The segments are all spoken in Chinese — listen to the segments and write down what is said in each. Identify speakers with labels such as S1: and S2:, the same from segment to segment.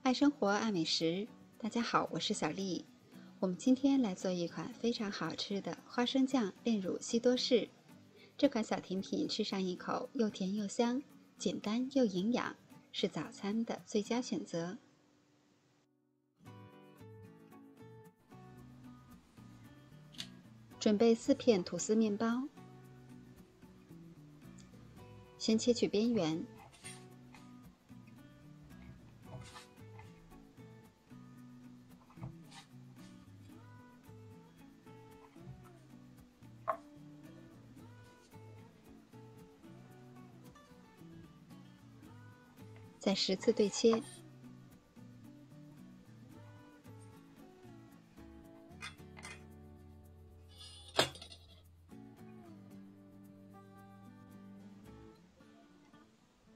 S1: 爱生活，爱美食。大家好，我是小丽。我们今天来做一款非常好吃的花生酱炼乳西多士。这款小甜品吃上一口又甜又香，简单又营养，是早餐的最佳选择。准备4片吐司面包，先切取边缘。再10次对切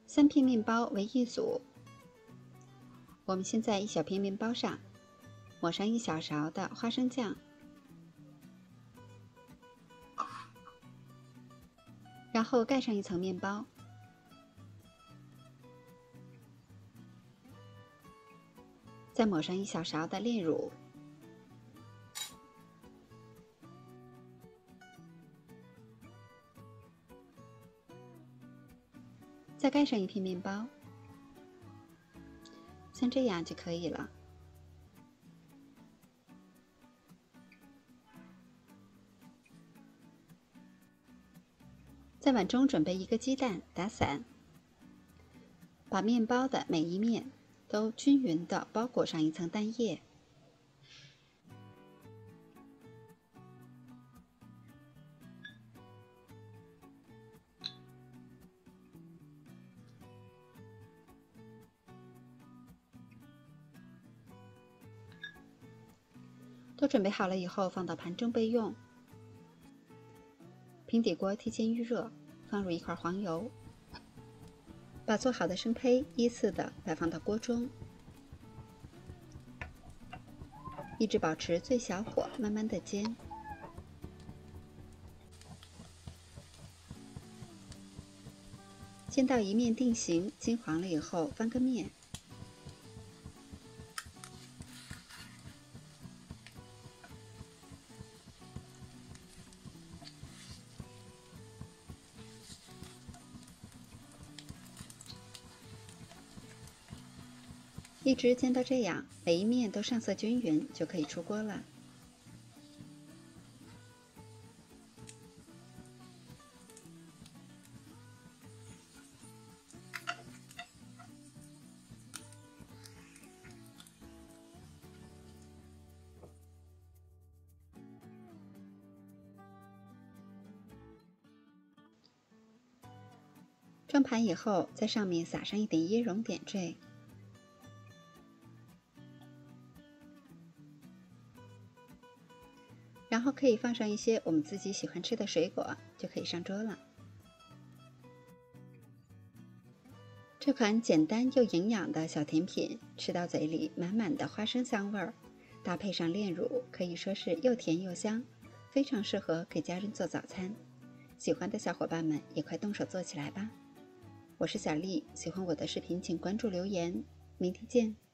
S1: ，3片面包为一组。我们先在1小片面包上抹上1小勺的花生酱，然后盖上一层面包。再抹上1小勺的炼乳，再盖上1片面包，像这样就可以了。在碗中准备1个鸡蛋，打散，把面包的每一面都均匀地包裹上一层蛋液。都准备好了以后，放到盘中备用。平底锅提前预热，放入1块黄油，把做好的生胚依次的摆放到锅中，一直保持最小火，慢慢的煎。煎到一面定型，金黄了以后，翻个面。一直煎到这样，每一面都上色均匀，就可以出锅了。装盘以后，在上面撒上一点椰蓉点缀。然后可以放上一些我们自己喜欢吃的水果，就可以上桌了。这款简单又营养的小甜品，吃到嘴里满满的花生香味儿，搭配上炼乳，可以说是又甜又香，非常适合给家人做早餐。喜欢的小伙伴们也快动手做起来吧！我是小丽，喜欢我的视频请关注留言，明天见。